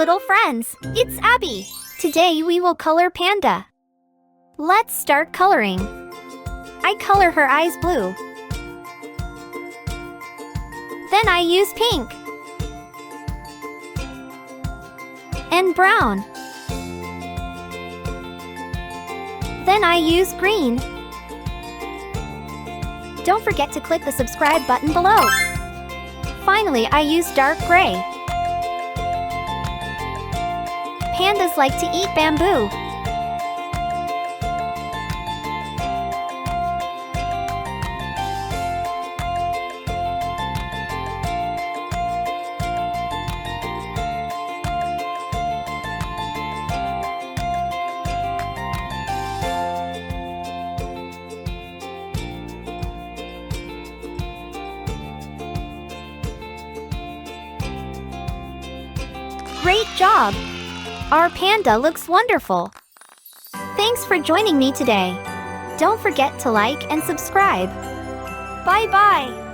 little friends, it's Abby. Today we will color Panda. Let's start coloring. I color her eyes blue. Then I use pink and brown. Then I use green. Don't forget to click the subscribe button below. Finally, I use dark gray. Pandas like to eat bamboo. Great job! Our panda looks wonderful. Thanks for joining me today. Don't forget to like and subscribe. Bye-bye!